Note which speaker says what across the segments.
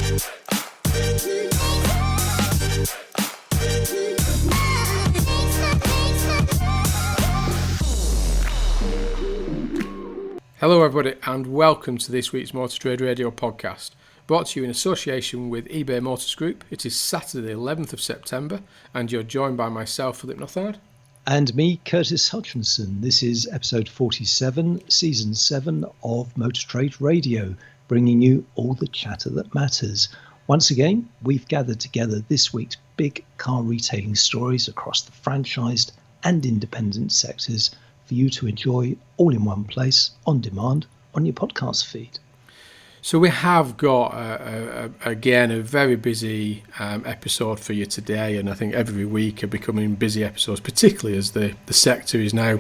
Speaker 1: Hello everybody and welcome to this week's Motor Trade Radio podcast, brought to you in association with eBay Motors Group. It is Saturday 11th of September and you're joined by myself, Philip Nothard.
Speaker 2: And me, Curtis Hutchinson. This is episode 47, season 7 of Motor Trade Radio, bringing you all the chatter that matters. Once again, we've gathered together this week's big car retailing stories across the franchised and independent sectors for you to enjoy all in one place, on demand, on your podcast feed.
Speaker 1: So we have got, again, a very busy episode for you today, and I think every week are becoming busy episodes, particularly as the sector is now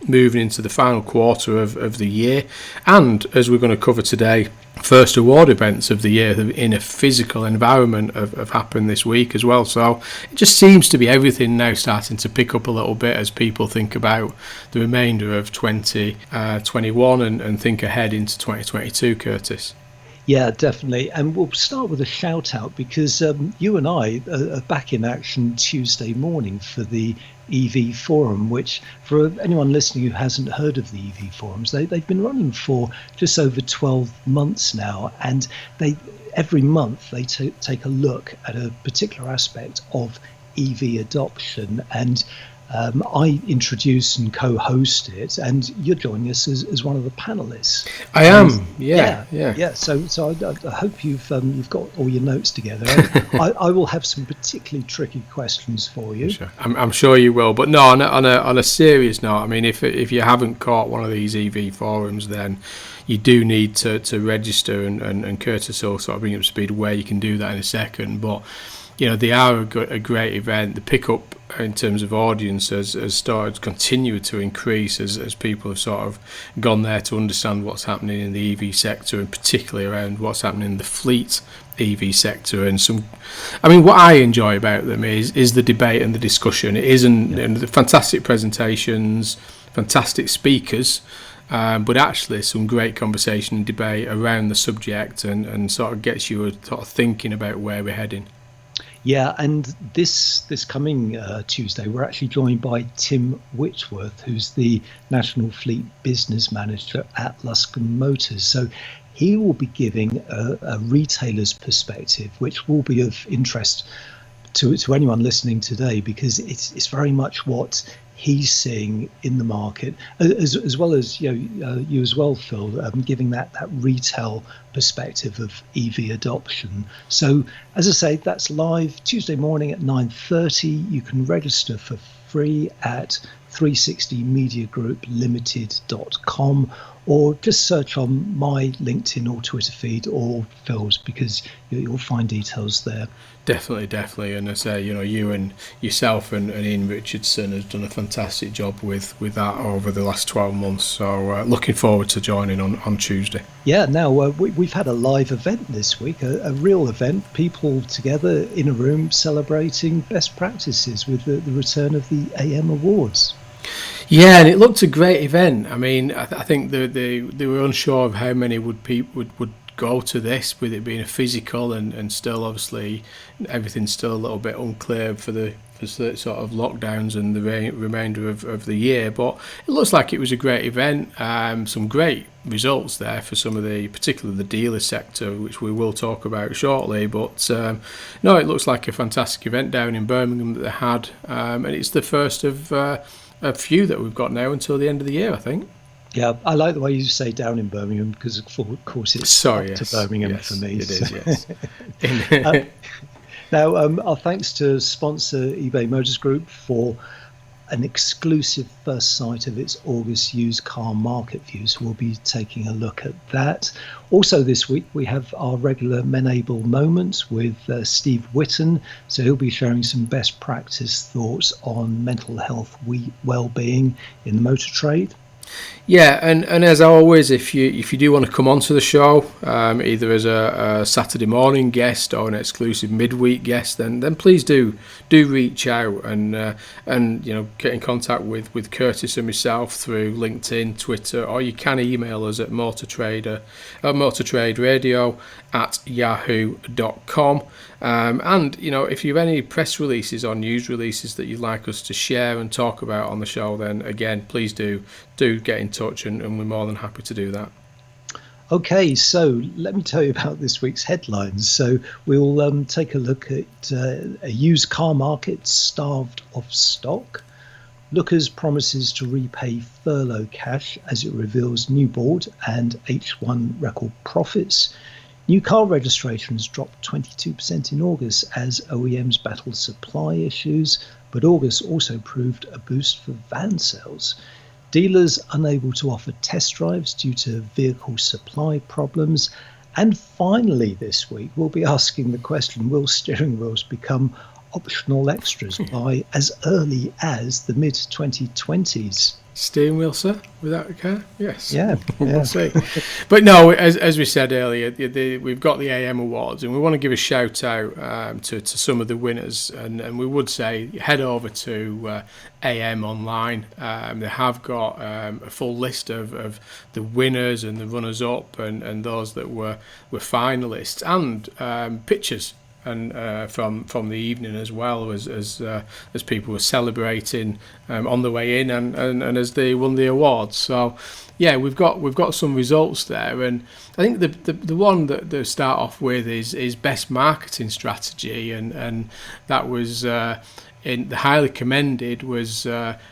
Speaker 1: moving into the final quarter of the year, and as we're going to cover today, first award events of the year in a physical environment have happened this week as well. So it just seems to be everything now starting to pick up a little bit as people think about the remainder of 2021 and think ahead into 2022, Curtis.
Speaker 2: Yeah, definitely. And we'll start with a shout out because you and I are back in action Tuesday morning for the EV Forum, which for anyone listening who hasn't heard of the EV Forums, they've been running for just over 12 months now. And every month they take a look at a particular aspect of EV adoption. And I introduce and co-host it, and you're joining us as one of the panelists.
Speaker 1: I am, yeah.
Speaker 2: So I hope you've got all your notes together. I will have some particularly tricky questions for you.
Speaker 1: Sure. I'm sure you will, but no. On a serious note, I mean, if you haven't caught one of these EV forums, then you do need to register, and Curtis will sort of bring up to speed where you can do that in a second, but. You know, they are a great event. The pickup in terms of audience has started to continue to increase as people have sort of gone there to understand what's happening in the EV sector, and particularly around what's happening in the fleet EV sector. And what I enjoy about them is the debate and the discussion. It isn't the fantastic presentations, fantastic speakers, but actually some great conversation and debate around the subject, and sort of gets you sort of thinking about where we're heading.
Speaker 2: Yeah, and this coming Tuesday, we're actually joined by Tim Whitworth, who's the National Fleet Business Manager at Luscombe Motors. So he will be giving a retailer's perspective, which will be of interest to anyone listening today, because it's very much what he's seeing in the market, as well as you as well, Phil, giving that retail perspective of EV adoption. So, as I say, that's live Tuesday morning at 9:30. You can register for free at 360mediagrouplimited.com, or just search on my LinkedIn or Twitter feed or Phil's, because you'll find details there.
Speaker 1: Definitely, and I say, you and yourself and Ian Richardson has done a fantastic job with that over the last 12 months. So looking forward to joining on Tuesday.
Speaker 2: Yeah, now we've had a live event this week, a real event, people together in a room celebrating best practices with the return of the AM Awards.
Speaker 1: Yeah, and it looked a great event. I mean, I think they were unsure of how many would go to this, with it being a physical and still obviously everything's still a little bit unclear for the sort of lockdowns and the remainder of the year, but it looks like it was a great event. Some great results there for some of particularly the dealer sector, which we will talk about shortly, but no, it looks like a fantastic event down in Birmingham that they had, and it's the first of a few that we've got now until the end of the year, I think.
Speaker 2: Yeah, I like the way you say down in Birmingham, because of course it's to Birmingham for me.
Speaker 1: It is, yes.
Speaker 2: Now, our thanks to sponsor eBay Motors Group for an exclusive first sight of its August used car market view. So we'll be taking a look at that. Also this week, we have our regular Men-Able Moments with Steve Whitton. So he'll be sharing some best practice thoughts on mental health well-being in the motor trade.
Speaker 1: Yeah, and as always, if you do want to come onto the show, either as a Saturday morning guest or an exclusive midweek guest, then please do reach out and get in contact with Curtis and myself through LinkedIn, Twitter, or you can email us at motortradradio@yahoo.com. And if you have any press releases or news releases that you'd like us to share and talk about on the show, then again, please do get in touch, and we're more than happy to do that.
Speaker 2: Okay, so let me tell you about this week's headlines. So we'll take a look at a used car market starved of stock. Lookers promises to repay furlough cash as it reveals new board and H1 record profits. New car registrations dropped 22% in August as OEMs battled supply issues, but August also proved a boost for van sales. Dealers unable to offer test drives due to vehicle supply problems. And finally this week, we'll be asking the question, will steering wheels become optional extras by as early as the mid-2020s?
Speaker 1: Steering wheel, sir, without a car? Yes.
Speaker 2: Yeah.
Speaker 1: We'll see. But no, as we said earlier, we've got the AM Awards, and we want to give a shout out to some of the winners. And we would say head over to AM Online. They have got a full list of the winners and the runners-up and those that were finalists, and pictures and from the evening as well, as people were celebrating on the way in and as they won the awards. So yeah, we've got some results there, and I think the one that they start off with is best marketing strategy, and that was in the highly commended was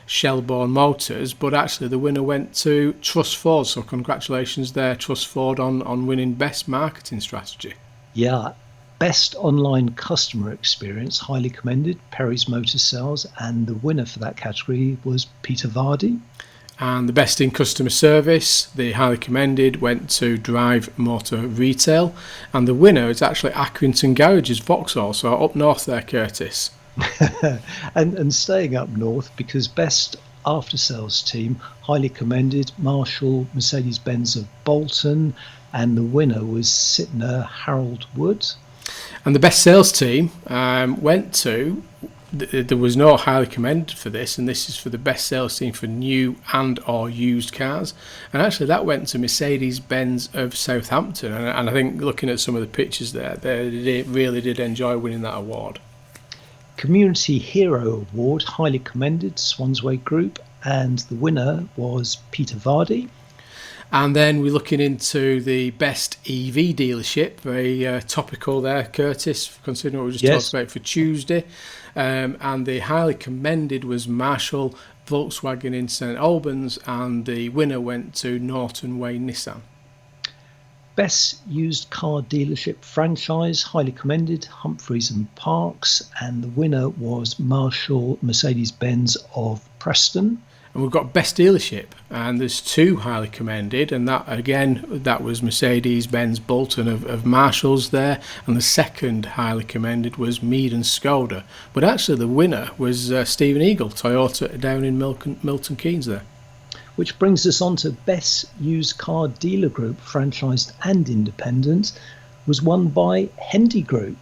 Speaker 1: Shelbourne Motors, but actually the winner went to Truss Ford. So congratulations there, Truss Ford, on winning best marketing strategy.
Speaker 2: Yeah. Best online customer experience, highly commended, Perry's Motor Sales, and the winner for that category was Peter Vardy.
Speaker 1: And the best in customer service, the highly commended, went to Drive Motor Retail, and the winner is actually Accrington Garages Vauxhall, so up north there, Curtis.
Speaker 2: and staying up north, because best after sales team, highly commended, Marshall Mercedes-Benz of Bolton, and the winner was Sytner Harold Wood.
Speaker 1: And the best sales team went to, there was no highly commended for this, and this is for the best sales team for new and or used cars. And actually that went to Mercedes-Benz of Southampton. And I think looking at some of the pictures there, they really did enjoy winning that award.
Speaker 2: Community Hero Award, highly commended, Swansway Group, and the winner was Peter Vardy.
Speaker 1: And then we're looking into the best EV dealership, very topical there, Curtis, considering what we just talked about for Tuesday. And the highly commended was Marshall Volkswagen in St Albans, and the winner went to Norton Way Nissan.
Speaker 2: Best used car dealership franchise, highly commended, Humphreys and Parks, and the winner was Marshall Mercedes-Benz of Preston.
Speaker 1: And we've got best dealership, and there's two highly commended, and that was Mercedes-Benz Bolton of Marshalls there, and the second highly commended was Mead and Skoda. But actually the winner was Stephen Eagle, Toyota, down in Milton Keynes there.
Speaker 2: Which brings us on to best used car dealer group, franchised and independent, was won by Hendy Group.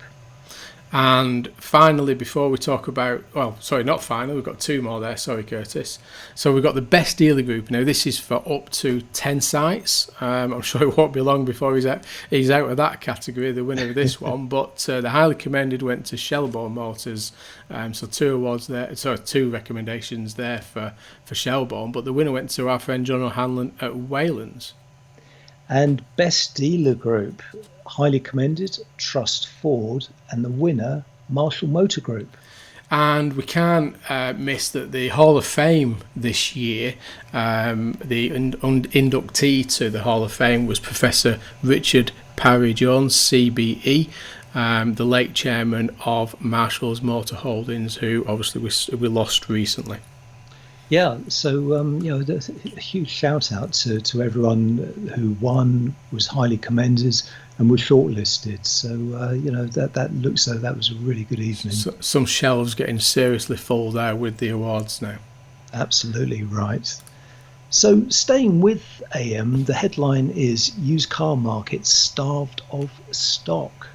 Speaker 1: And finally, before we talk about, not finally, we've got two more there, sorry Curtis. So we've got the best dealer group. Now this is for up to 10 sites. I'm sure it won't be long before he's out of that category, the winner of this one. But the highly commended went to Shelbourne Motors. So two recommendations there for Shelbourne. But the winner went to our friend John O'Hanlon at Waylands.
Speaker 2: And best dealer group, highly commended, Trust Ford, and the winner, Marshall Motor Group.
Speaker 1: And we can't miss that the Hall of Fame this year, the inductee to the Hall of Fame was Professor Richard Parry-Jones, CBE, the late chairman of Marshall's Motor Holdings, who obviously we lost recently.
Speaker 2: Yeah, so a huge shout out to everyone who won, was highly commended, and was shortlisted. So that looks like that was a really good evening.
Speaker 1: So, some shelves getting seriously full there with the awards now.
Speaker 2: Absolutely right. So, staying with AM, the headline is Used Car Market Starved of Stock.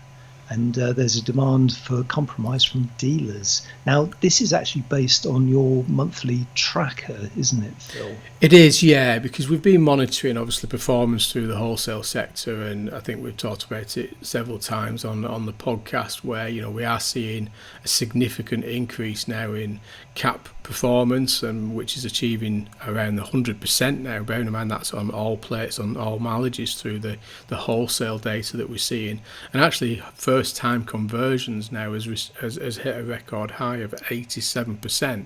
Speaker 2: And there's a demand for compromise from dealers. Now, this is actually based on your monthly tracker, isn't it, Phil?
Speaker 1: It is, yeah, because we've been monitoring obviously performance through the wholesale sector, and I think we've talked about it several times on the podcast, where we are seeing a significant increase now in cap performance, and which is achieving around 100% now. Bearing in mind that's on all plates, on all mileages through the wholesale data that we're seeing, and actually first time conversions now has hit a record high of 87%.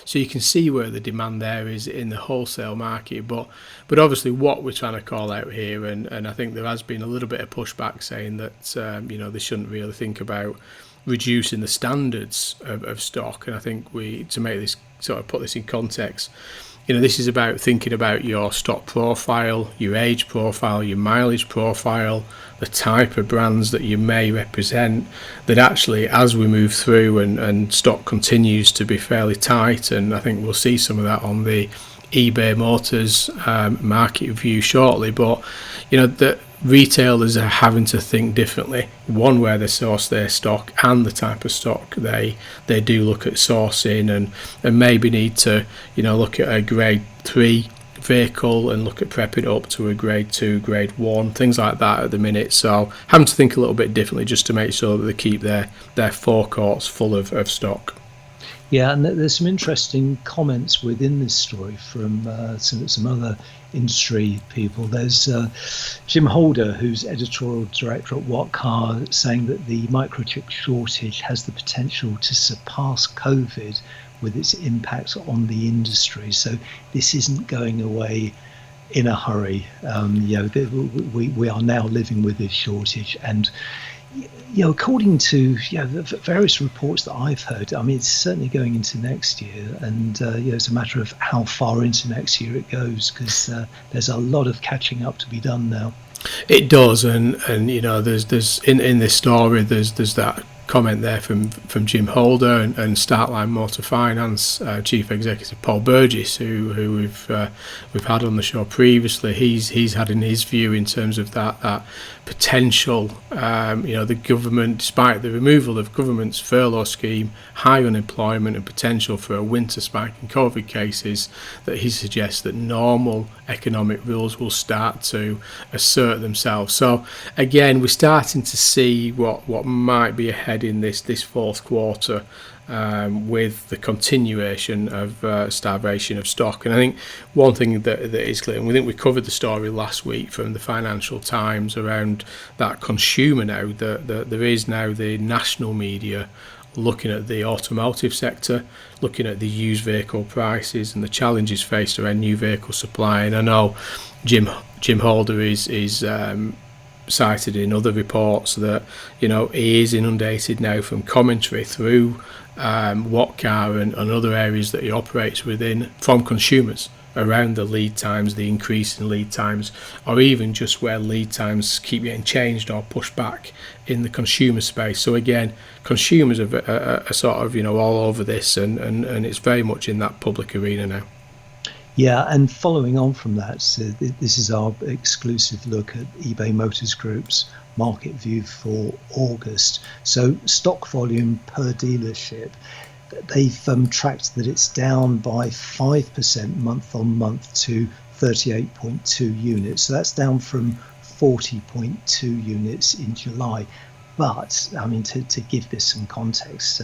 Speaker 1: So you can see where the demand there is in the wholesale market, but obviously what we're trying to call out here, and I think there has been a little bit of pushback saying that they shouldn't really think about reducing the standards of stock. And I think to make this sort of put this in context, this is about thinking about your stock profile, your age profile, your mileage profile, the type of brands that you may represent, that actually as we move through and stock continues to be fairly tight, and I think we'll see some of that on the eBay Motors market review shortly, but the retailers are having to think differently. One, where they source their stock and the type of stock they do look at sourcing, and maybe need to look at a grade 3 vehicle and look at prepping up to a grade 2, grade 1, things like that at the minute. So having to think a little bit differently just to make sure that they keep their forecourts full of stock.
Speaker 2: Yeah, and there's some interesting comments within this story from some other industry people. There's Jim Holder, who's editorial director at What Car, saying that the microchip shortage has the potential to surpass COVID with its impact on the industry. So this isn't going away in a hurry. We are now living with this shortage, and according to the various reports that I've heard, I mean, it's certainly going into next year, and it's a matter of how far into next year it goes, because there's a lot of catching up to be done now.
Speaker 1: It does, and there's in this story there's that comment there from Jim Holder and Startline Motor Finance Chief Executive Paul Burgess, who we've had on the show previously. He's had in his view in terms of that potential, the government, despite the removal of government's furlough scheme, high unemployment and potential for a winter spike in COVID cases, that he suggests that normal economic rules will start to assert themselves. So again, we're starting to see what might be ahead in this fourth quarter, with the continuation of starvation of stock. And I think one thing that is clear, and we think we covered the story last week from the Financial Times around that consumer now, that there is now the national media looking at the automotive sector, looking at the used vehicle prices and the challenges faced around new vehicle supply. And I know Jim Holder is cited in other reports that he is inundated now from commentary through What Car and other areas that he operates within from consumers around the lead times, the increase in lead times, or even just where lead times keep getting changed or pushed back in the consumer space. So again, consumers are sort of all over this, and it's very much in that public arena now.
Speaker 2: Yeah, and following on from that, so this is our exclusive look at eBay Motors Group's market view for August. So stock volume per dealership, they've tracked that it's down by 5% month on month to 38.2 units. So that's down from 40.2 units in July. But, I mean, to give this some context,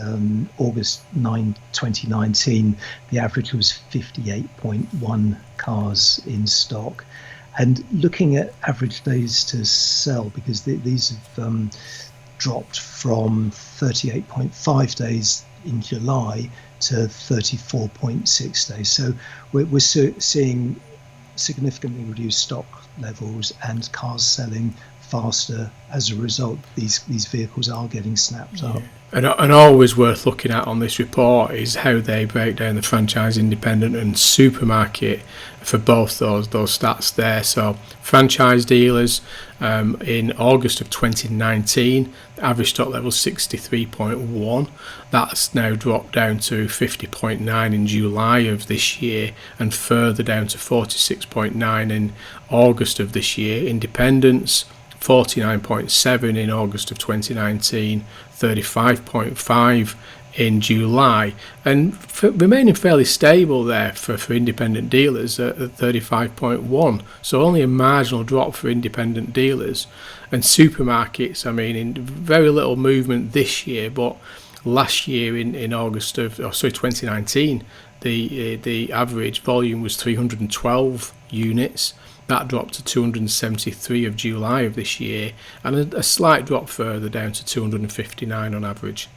Speaker 2: August 9, 2019, the average was 58.1 cars in stock. And looking at average days to sell, because these have dropped from 38.5 days in July to 34.6 days. So we're seeing significantly reduced stock levels and cars selling faster as a result. These vehicles are getting snapped up.
Speaker 1: And always worth looking at on this report is how they break down the franchise, independent and supermarket for both those stats there. So franchise dealers in August of 2019, the average stock level 63.1. That's now dropped down to 50.9 in July of this year, and further down to 46.9 in August of this year. Independents 49.7 in August of 2019, 35.5 in July, and remaining fairly stable there for independent dealers at 35.1. So only a marginal drop for independent dealers. And supermarkets, I mean, in very little movement this year, but last year in August of 2019, the average volume was 312 units. That dropped to 273 of July of this year, and a slight drop further down to 259 on average.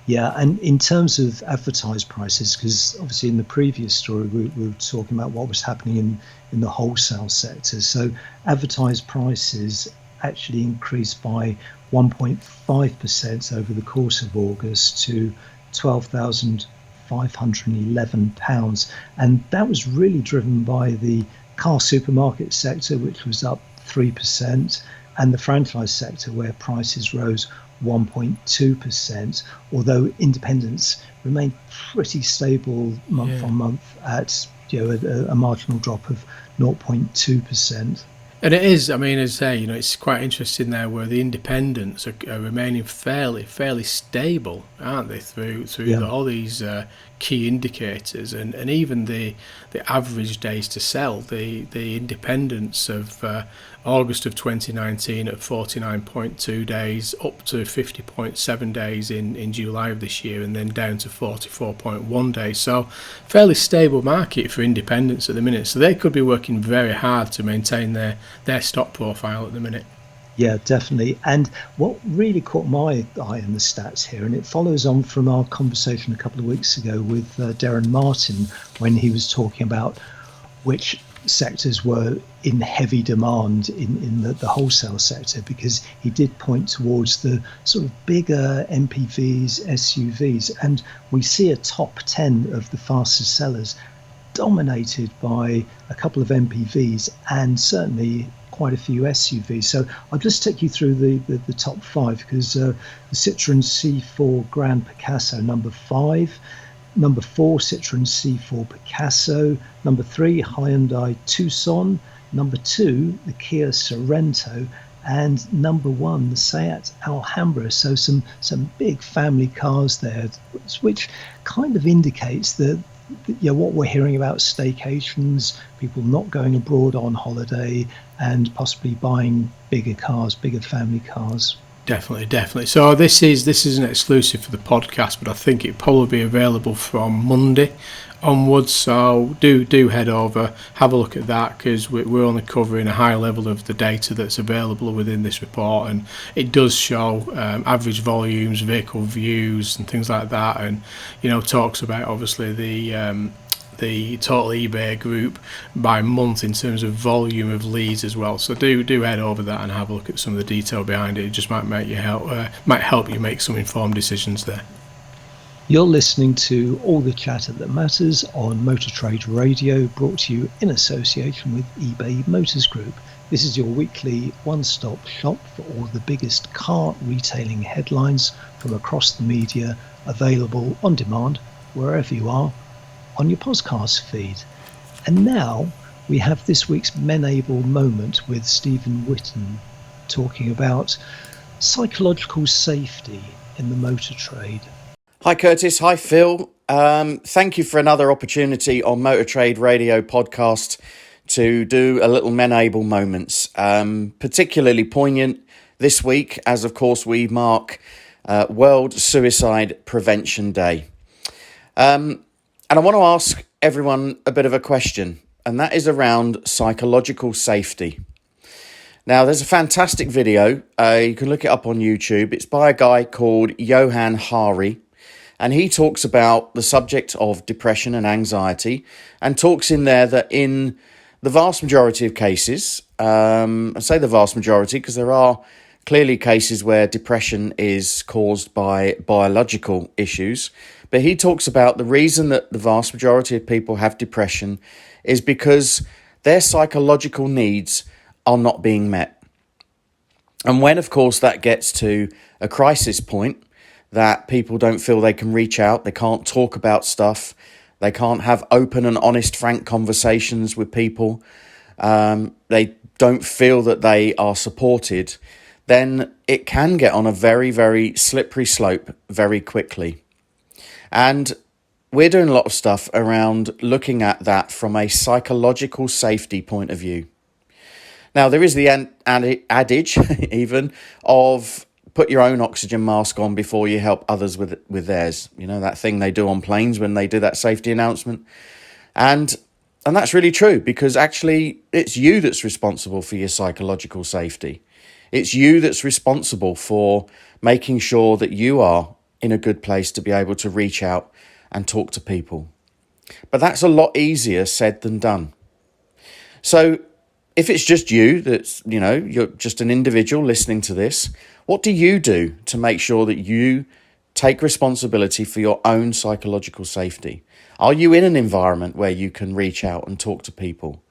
Speaker 2: Yeah, and in terms of advertised prices, because obviously in the previous story we were talking about what was happening in the wholesale sector. So advertised prices actually increased by 1.5% over the course of August to £12,511. And that was really driven by the car supermarket sector, which was up 3%, and the franchise sector, where prices rose 1.2%, although independents remained pretty stable month on month at a marginal drop of 0.2%.
Speaker 1: And it is, I mean, as I say, it's quite interesting there where the independents are remaining fairly stable, aren't they, through all these key indicators, and even the average days to sell. The independents of August of 2019 at 49.2 days, up to 50.7 days in July of this year, and then down to 44.1 days. So fairly stable market for independents at the minute. So they could be working very hard to maintain their stock profile at the minute.
Speaker 2: Yeah, definitely. And what really caught my eye in the stats here, and it follows on from our conversation a couple of weeks ago with Darren Martin, when he was talking about which sectors were in heavy demand in the wholesale sector, because he did point towards the sort of bigger MPVs, SUVs, and we see a top 10 of the fastest sellers dominated by a couple of MPVs and certainly quite a few SUVs. So I'll just take you through the top five, because the Citroen C4 Grand Picasso, number 5. Number 4, Citroen C4 Picasso. Number 3, Hyundai Tucson. Number 2, the Kia Sorento. And number 1, the Seat Alhambra. So some big family cars there, which kind of indicates that what we're hearing about staycations, people not going abroad on holiday, and possibly buying bigger cars, bigger family cars.
Speaker 1: Definitely. So this is an exclusive for the podcast, but I think it'll probably be available from Monday onwards. So do head over, have a look at that, because we're only covering a high level of the data that's available within this report, and it does show average volumes, vehicle views, and things like that, and talks about obviously the total eBay group by month in terms of volume of leads as well. So do head over that and have a look at some of the detail behind it. It just might help you make some informed decisions there.
Speaker 2: You're listening to All the Chatter That Matters on Motor Trade Radio, brought to you in association with eBay Motors Group. This is your weekly one-stop shop for all the biggest car retailing headlines from across the media, available on demand wherever you are on your podcast feed. And now we have this week's Men-Able moment with Stephen Whitton, talking about psychological safety in the motor trade.
Speaker 3: Hi Curtis, hi Phil. Thank you for another opportunity on Motor Trade Radio podcast to do a little Men-Able moments. Particularly poignant this week, as of course we mark World Suicide Prevention Day. And I want to ask everyone a bit of a question, and that is around psychological safety. Now, there's a fantastic video. You can look it up on YouTube. It's by a guy called Johan Hari, and he talks about the subject of depression and anxiety, and talks in there that in the vast majority of cases, I say the vast majority because there are clearly cases where depression is caused by biological issues. But he talks about the reason that the vast majority of people have depression is because their psychological needs are not being met. And when, of course, that gets to a crisis point, that people don't feel they can reach out, they can't talk about stuff, they can't have open and honest, frank conversations with people, they don't feel that they are supported, then it can get on a very, very slippery slope very quickly. And we're doing a lot of stuff around looking at that from a psychological safety point of view. Now, there is the adage, even, of put your own oxygen mask on before you help others with theirs. You know, that thing they do on planes when they do that safety announcement. And that's really true, because actually it's you that's responsible for your psychological safety. It's you that's responsible for making sure that you are in a good place to be able to reach out and talk to people. But that's a lot easier said than done. So if it's just you, that's, you know, you're just an individual listening to this, what do you do to make sure that you take responsibility for your own psychological safety? Are you in an environment where you can reach out and talk to people?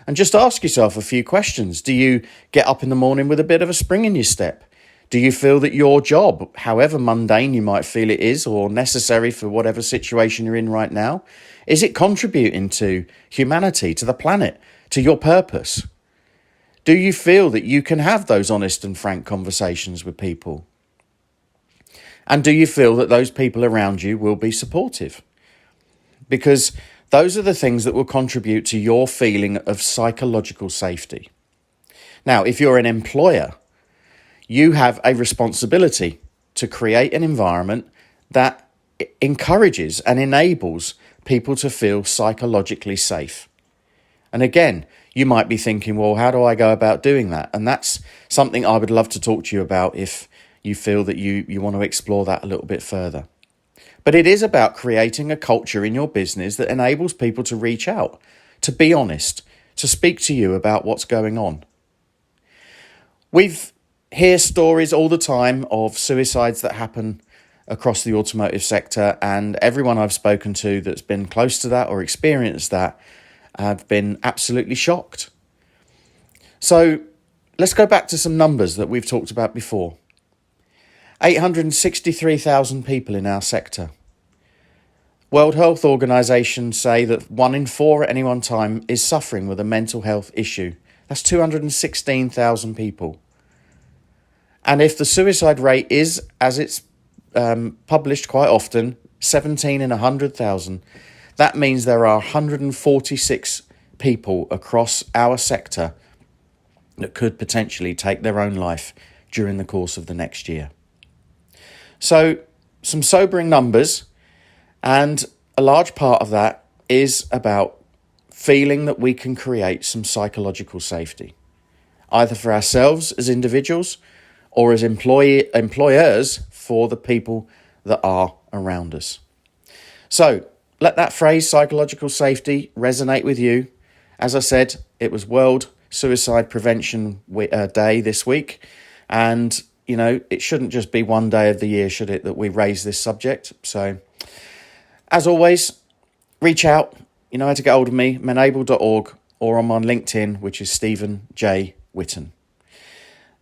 Speaker 3: And just ask yourself a few questions. Do you get up in the morning with a bit of a spring in your step? Do you feel that your job, however mundane you might feel it is or necessary for whatever situation you're in right now, is it contributing to humanity, to the planet, to your purpose? Do you feel that you can have those honest and frank conversations with people? And do you feel that those people around you will be supportive? Because those are the things that will contribute to your feeling of psychological safety. Now, if you're an employer, you have a responsibility to create an environment that encourages and enables people to feel psychologically safe. And again, you might be thinking, well, how do I go about doing that? And that's something I would love to talk to you about if you feel that you want to explore that a little bit further. But it is about creating a culture in your business that enables people to reach out, to be honest, to speak to you about what's going on. We've hear stories all the time of suicides that happen across the automotive sector, and everyone I've spoken to that's been close to that or experienced that have been absolutely shocked. So let's go back to some numbers that we've talked about before. 863,000 people in our sector. World Health Organization say that 1 in 4 at any one time is suffering with a mental health issue. That's 216,000 people. And if the suicide rate is, as it's published quite often, 17 in 100,000, that means there are 146 people across our sector that could potentially take their own life during the course of the next year. So, some sobering numbers, and a large part of that is about feeling that we can create some psychological safety, either for ourselves as individuals or as employers for the people that are around us. So let that phrase, psychological safety, resonate with you. As I said, it was World Suicide Prevention Day this week. And, you know, it shouldn't just be one day of the year, should it, that we raise this subject. So, as always, reach out. You know how to get hold of me, menable.org, or I'm on LinkedIn, which is Stephen J. Whitton.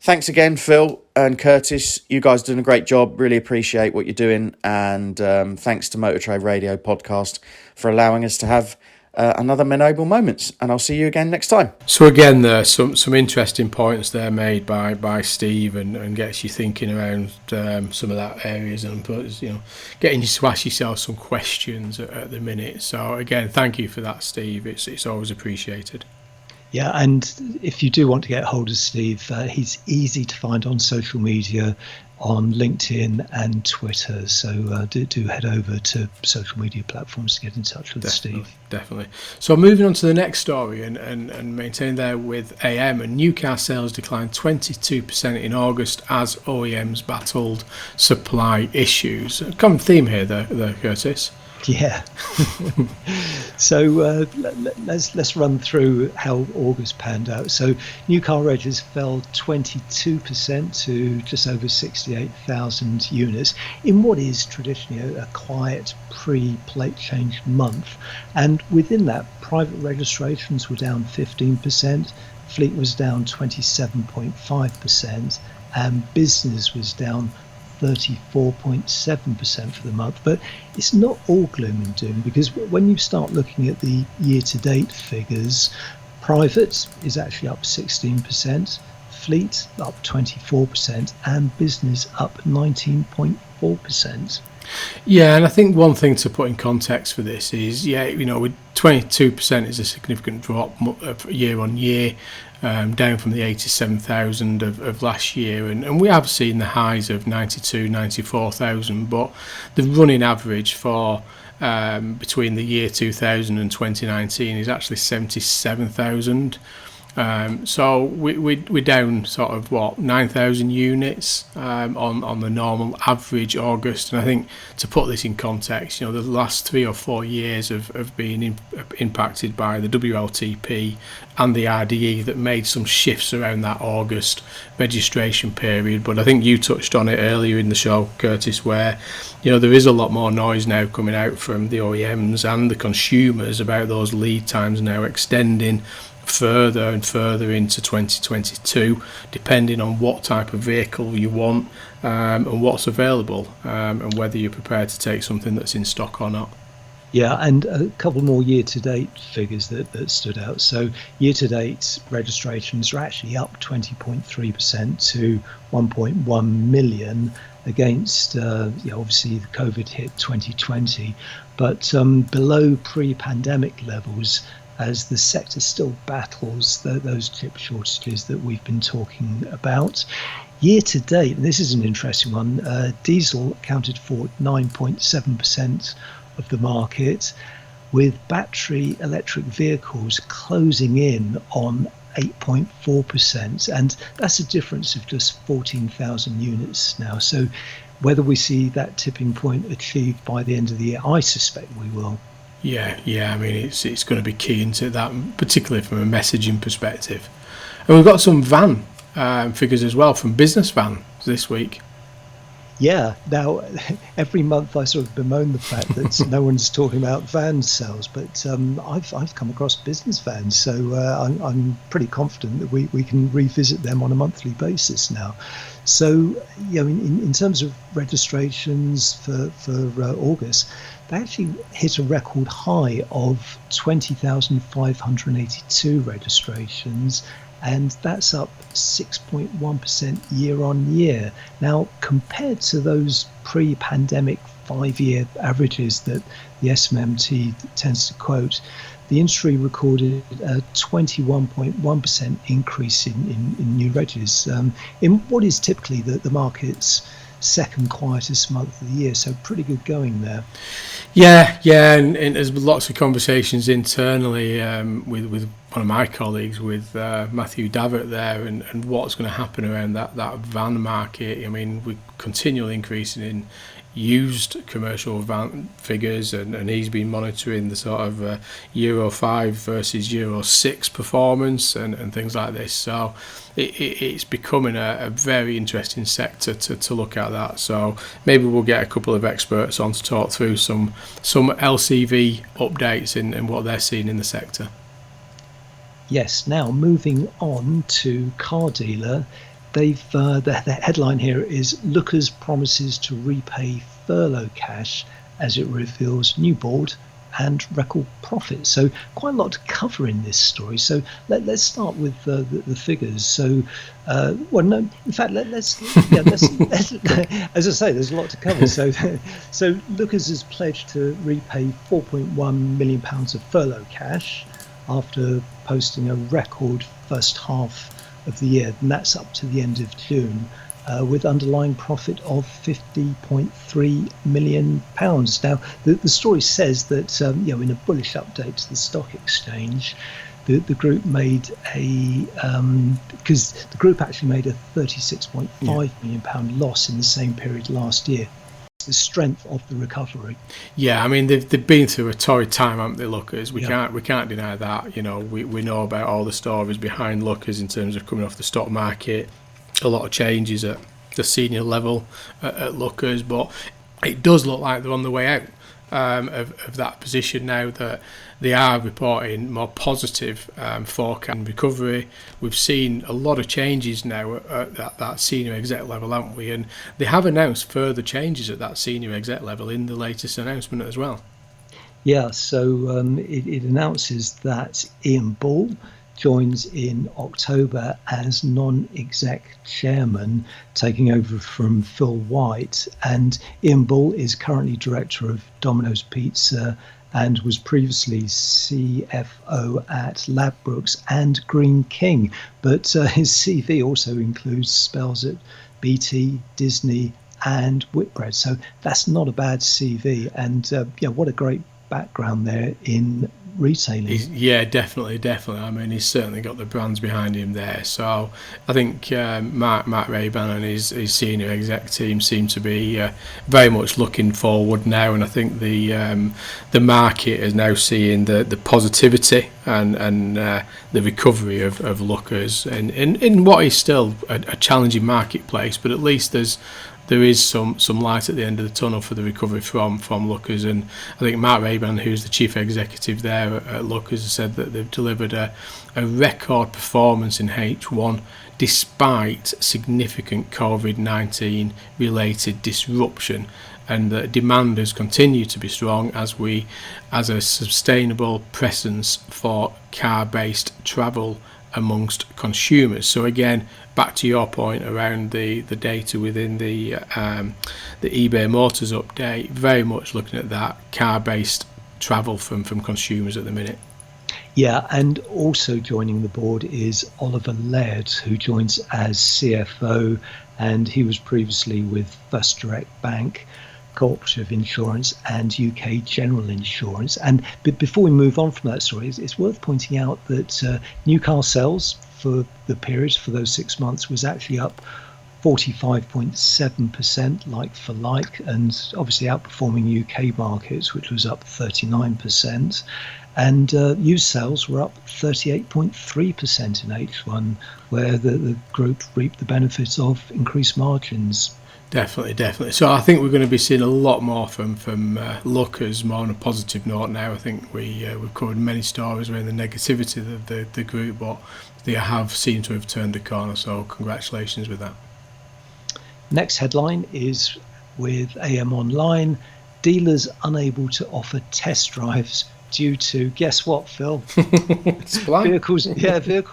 Speaker 3: Thanks again, Phil and Curtis. You guys are doing a great job. Really appreciate what you're doing. And thanks to Motor Trade Radio Podcast for allowing us to have another Menable Moments. And I'll see you again next time.
Speaker 1: So again, there some interesting points there made by Steve and gets you thinking around some of that areas and, you know, getting you to ask yourself some questions at the minute. So again, thank you for that, Steve. It's always appreciated.
Speaker 2: Yeah, and if you do want to get hold of Steve, he's easy to find on social media, on LinkedIn and Twitter. So do head over to social media platforms to get in touch with Steve.
Speaker 1: Definitely. So moving on to the next story and maintain there with AM, and new car sales declined 22% in August as OEMs battled supply issues. A common theme here, there, Curtis.
Speaker 2: Yeah. So let's run through how August panned out. So new car regs fell 22% to just over 68,000 units in what is traditionally a quiet pre-plate change month. And within that, private registrations were down 15%, fleet was down 27.5%, and business was down 34.7% for the month. But it's not all gloom and doom, because when you start looking at the year-to-date figures, private is actually up 16%, fleet up 24%, and business up 19.4%.
Speaker 1: Yeah, and I think one thing to put in context for this is, with 22% is a significant drop year on year, down from the 87,000 of last year, and we have seen the highs of 92, 94,000, but the running average for between the year 2000 and 2019 is actually 77,000. So we're down sort of 9,000 units on the normal average August, and I think to put this in context, the last 3 or 4 years have been impacted by the WLTP and the RDE that made some shifts around that August registration period. But I think you touched on it earlier in the show, Curtis, where there is a lot more noise now coming out from the OEMs and the consumers about those lead times now extending further and further into 2022, depending on what type of vehicle you want and what's available, and whether you're prepared to take something that's in stock or not.
Speaker 2: Yeah, and a couple more year-to-date figures that stood out. So year-to-date registrations are actually up 20.3% to 1.1 million against, obviously the COVID hit 2020, but below pre-pandemic levels, as the sector still battles those chip shortages that we've been talking about. Year to date, and this is an interesting one, diesel accounted for 9.7% of the market, with battery electric vehicles closing in on 8.4%, and that's a difference of just 14,000 units now. So whether we see that tipping point achieved by the end of the year, I suspect we will.
Speaker 1: Yeah. I mean, it's going to be key into that, particularly from a messaging perspective. And we've got some van figures as well from business van this week.
Speaker 2: Yeah. Now, every month I sort of bemoan the fact that no one's talking about van sales, but I've come across business vans, so I'm pretty confident that we can revisit them on a monthly basis now. So, in terms of registrations for August, they actually hit a record high of 20,582 registrations, and that's up 6.1% year on year. Now, compared to those pre-pandemic 5-year averages that the SMMT tends to quote, the industry recorded a 21.1% increase in new regs in what is typically the market's second quietest month of the year, so pretty good going there.
Speaker 1: Yeah, and there's lots of conversations internally with one of my colleagues, with Matthew Davert there, and what's going to happen around that van market. I mean, we're continually increasing in used commercial van figures, and he's been monitoring the sort of Euro 5 versus Euro 6 performance and things like this. So it's becoming a very interesting sector to look at that. So maybe we'll get a couple of experts on to talk through some LCV updates and what they're seeing in the sector.
Speaker 2: Yes. Now moving on to car dealer, they've the headline here is Lookers promises to repay furlough cash as it reveals new board and record profits. So quite a lot to cover in this story. So let's start with the figures. So in fact, let's as I say, there's a lot to cover. So Lookers has pledged to repay £4.1 million of furlough cash after posting a record first half of the year, and that's up to the end of June, with underlying profit of £50.3 million. Now, the story says that in a bullish update to the stock exchange, the group made because the group actually made a £36.5 million loss in the same period last year. the strength of the recovery.
Speaker 1: Yeah, I mean they've been through a torrid time, haven't they, Lookers? We
Speaker 2: Yeah.
Speaker 1: can't deny that. You know, we know about all the stories behind Lookers in terms of coming off the stock market, a lot of changes at the senior level at Lookers, but it does look like they're on the way out of that position now, that they are reporting more positive forecast and recovery. We've seen a lot of changes now at that senior exec level, haven't we? And they have announced further changes at that senior exec level in the latest announcement as well.
Speaker 2: Yeah, so it announces that Ian Bull joins in October as non-exec chairman, taking over from Phil White. And Ian Bull is currently director of Domino's Pizza and was previously CFO at Ladbrokes and Green King. But his CV also includes spells at BT, Disney, and Whitbread. So that's not a bad CV. And what a great background there in retailing.
Speaker 1: Yeah, definitely. I mean, he's certainly got the brands behind him there. So I think Matt Rayban and his senior exec team seem to be very much looking forward now, and I think the market is now seeing the positivity and the recovery of Lookers in what is still a challenging marketplace, but at least there is some light at the end of the tunnel for the recovery from Lookers. And I think Mark Rayban, who's the chief executive there at Lookers, has said that they've delivered a record performance in H1 despite significant COVID-19 related disruption, and that demand has continued to be strong as a sustainable presence for car-based travel amongst consumers. So again, back to your point around the data within the eBay Motors update, very much looking at that car-based travel from consumers at the minute.
Speaker 2: Yeah, and also joining the board is Oliver Laird, who joins as CFO, and he was previously with First Direct Bank, Cooperative Insurance and UK General Insurance. And before we move on from that story, it's worth pointing out that new car sales for the period, for those 6 months, was actually up 45.7% like for like, and obviously outperforming UK markets, which was up 39%. And used sales were up 38.3% in H1, where the group reaped the benefits of increased margins.
Speaker 1: Definitely. So I think we're going to be seeing a lot more from Lookers, more on a positive note now. I think we've covered many stories around the negativity of the group, but they have seemed to have turned the corner, so congratulations with that.
Speaker 2: Next headline is with AM Online, dealers unable to offer test drives due to, guess what, Phil? Vehicle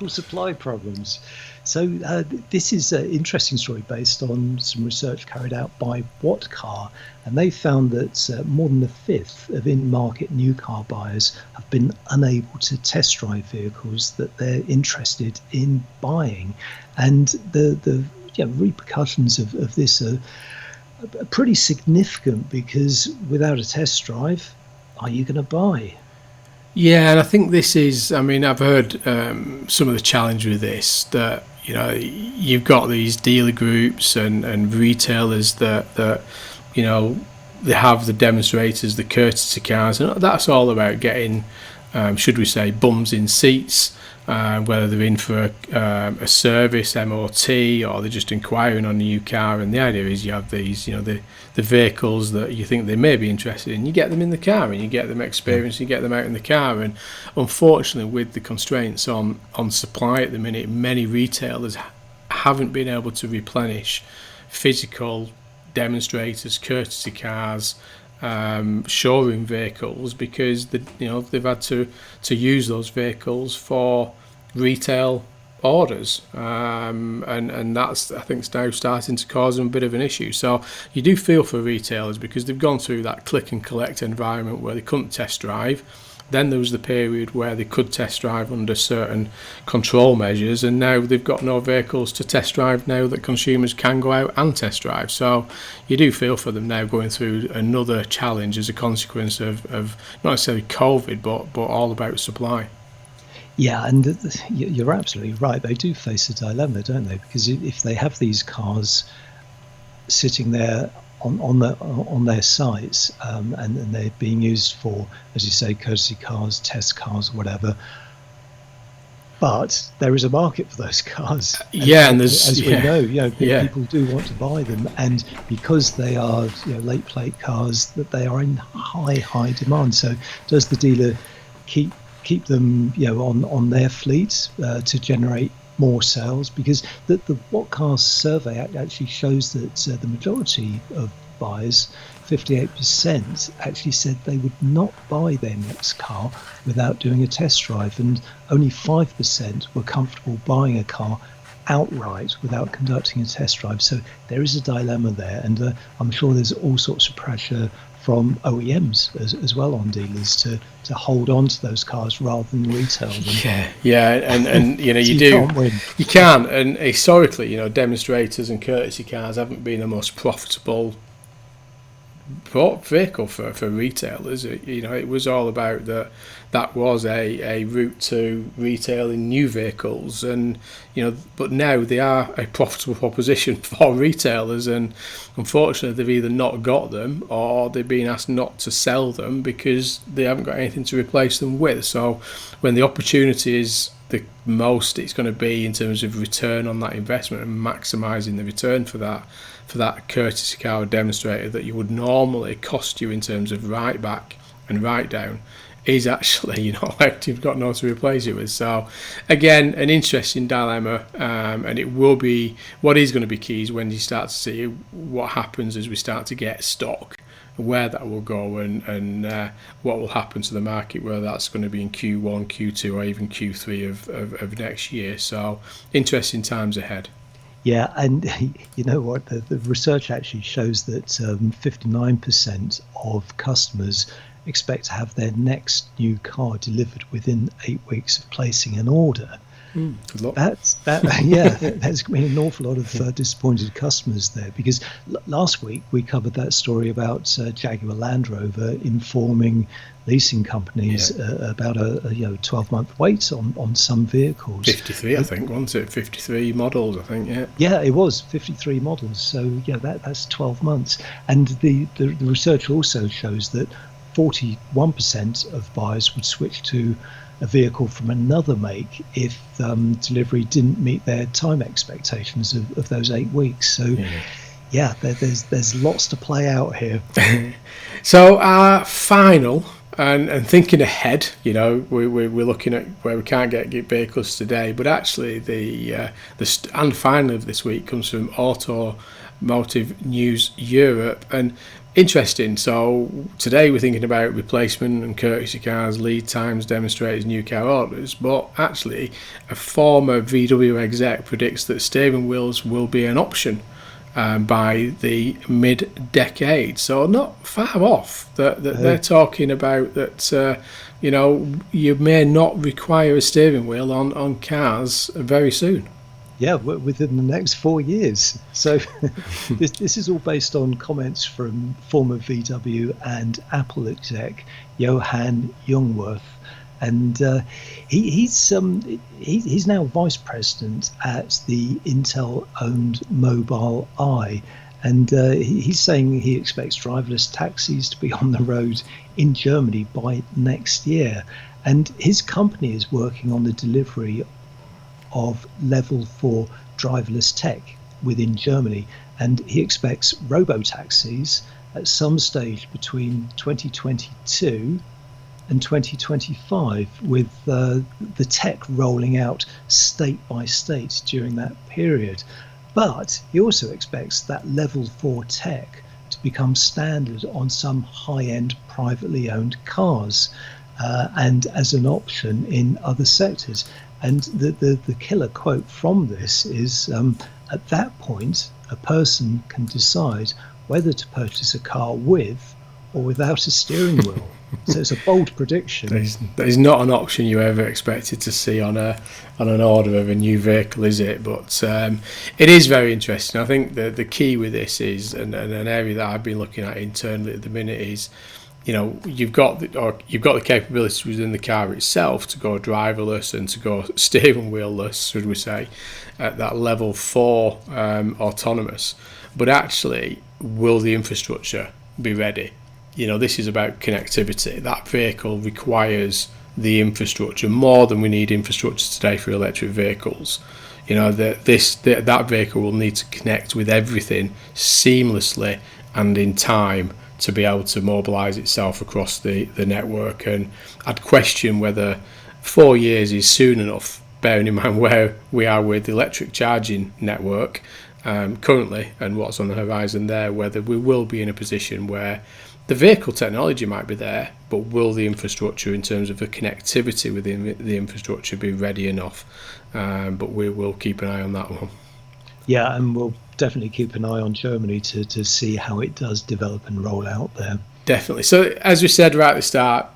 Speaker 2: supply problems. So this is an interesting story based on some research carried out by Whatcar, and they found that more than a fifth of in-market new car buyers have been unable to test drive vehicles that they're interested in buying. And the repercussions of this are pretty significant, because without a test drive, are you going to buy?
Speaker 1: Yeah, and I think this is, I mean, I've heard some of the challenge with this, that, you know, you've got these dealer groups and retailers that, you know, they have the demonstrators, the courtesy cars, and that's all about getting, should we say, bums in seats, whether they're in for a service, MOT, or they're just inquiring on a new car. And the idea is you have these, you know, the vehicles that you think they may be interested in, you get them in the car and you get them experience, you get them out in the car. And unfortunately, with the constraints on supply at the minute, many retailers haven't been able to replenish physical demonstrators, courtesy cars, showroom vehicles, because they've had to use those vehicles for retail orders, and that's, I think, now starting to cause them a bit of an issue. So you do feel for retailers, because they've gone through that click and collect environment where they couldn't test drive. Then there was the period where they could test drive under certain control measures, and now they've got no vehicles to test drive now that consumers can go out and test drive. So you do feel for them now, going through another challenge as a consequence of not necessarily COVID, but all about supply.
Speaker 2: Yeah, and you're absolutely right. They do face a dilemma, don't they? Because if they have these cars sitting there on their sites, and they're being used for, as you say, courtesy cars, test cars, whatever. But there is a market for those cars.
Speaker 1: And
Speaker 2: as we know, people do want to buy them, and because they are late plate cars, that they are in high demand. So does the dealer keep them on their fleet to generate more sales? Because the What Cars survey actually shows that the majority of buyers, 58%, actually said they would not buy their next car without doing a test drive, and only 5% were comfortable buying a car outright without conducting a test drive. So there is a dilemma there, and I'm sure there's all sorts of pressure from OEMs as well on dealers to hold on to those cars rather than retail them.
Speaker 1: And you can't. And historically, demonstrators and courtesy cars haven't been the most profitable vehicle for retailers. It was all about that was a route to retail in new vehicles, and but now they are a profitable proposition for retailers, and unfortunately they've either not got them or they've been asked not to sell them because they haven't got anything to replace them with. So when the opportunity is the most it's going to be in terms of return on that investment and maximising the return for that courtesy car or demonstrator that you would normally cost you in terms of write back and write down, is actually like you've got no to replace it with. So again, an interesting dilemma, and it will be what is going to be key is when you start to see what happens as we start to get stock, where that will go, and what will happen to the market, whether that's going to be in Q1, Q2 or even Q3 of next year. So interesting times ahead.
Speaker 2: Yeah, and you know what? The research actually shows that 59% of customers expect to have their next new car delivered within 8 weeks of placing an order.
Speaker 1: Good luck.
Speaker 2: There's been an awful lot of disappointed customers there, because last week we covered that story about Jaguar Land Rover informing leasing companies about a 12-month wait on some vehicles.
Speaker 1: 53, I think, wasn't it? 53 models, I think.
Speaker 2: Yeah, it was 53 models. So that's 12 months. And the research also shows that 41% of buyers would switch to a vehicle from another make if delivery didn't meet their time expectations of those 8 weeks. So there's lots to play out here.
Speaker 1: So our final and thinking ahead, we're looking at where we can't get vehicles today, but actually the final of this week comes from Automotive News Europe, and interesting. So today we're thinking about replacement and courtesy cars, lead times, demonstrators, new car orders, but actually a former VW exec predicts that steering wheels will be an option by the mid-decade. So not far off. They're talking about that you may not require a steering wheel on cars very soon.
Speaker 2: Yeah, within the next 4 years. So this is all based on comments from former VW and Apple exec Johan Jungwirth, and he's now vice president at the Intel-owned Mobile Eye, and he's saying he expects driverless taxis to be on the road in Germany by next year, and his company is working on the delivery of level 4 driverless tech within Germany, and he expects robo-taxis at some stage between 2022 and 2025, with the tech rolling out state by state during that period. But he also expects that level 4 tech to become standard on some high-end privately owned cars, and as an option in other sectors. And the killer quote from this is, at that point, a person can decide whether to purchase a car with or without a steering wheel. So it's a bold prediction.
Speaker 1: There's not an option you ever expected to see on an order of a new vehicle, is it? But it is very interesting. I think the key with this is, and an area that I've been looking at internally at the minute is, you've got the capabilities within the car itself to go driverless and to go steering wheel-less, should we say, at that level 4 autonomous. But actually, will the infrastructure be ready? This is about connectivity. That vehicle requires the infrastructure more than we need infrastructure today for electric vehicles. That vehicle will need to connect with everything seamlessly and in time to be able to mobilise itself across the network. And I'd question whether 4 years is soon enough, bearing in mind where we are with the electric charging network currently and what's on the horizon there, whether we will be in a position where the vehicle technology might be there, but will the infrastructure in terms of the connectivity within the infrastructure be ready enough? But we will keep an eye on that one.
Speaker 2: Yeah, and we'll definitely keep an eye on Germany to see how it does develop and roll out there.
Speaker 1: Definitely. So as we said right at the start,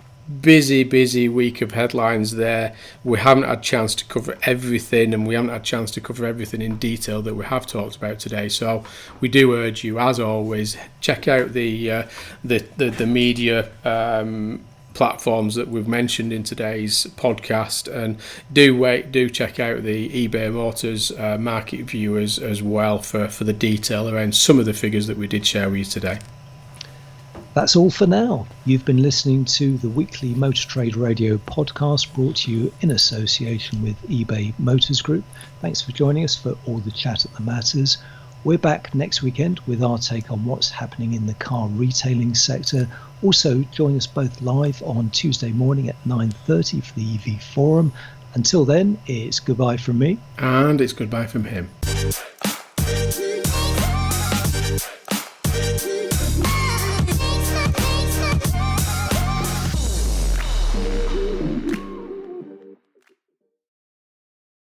Speaker 1: busy week of headlines there. We haven't had a chance to cover everything, and we haven't had a chance to cover everything in detail that we have talked about today. So we do urge you, as always, check out the media platforms that we've mentioned in today's podcast, and do check out the eBay Motors market view as well for the detail around some of the figures that we did share with you today.
Speaker 2: That's all for now. You've been listening to the weekly Motor Trade Radio podcast brought to you in association with eBay Motors Group. Thanks for joining us for all the chat that matters. We're back next weekend with our take on what's happening in the car retailing sector. Also, join us both live on Tuesday morning at 9:30 for the EV Forum. Until then, it's goodbye from me.
Speaker 1: And it's goodbye from him.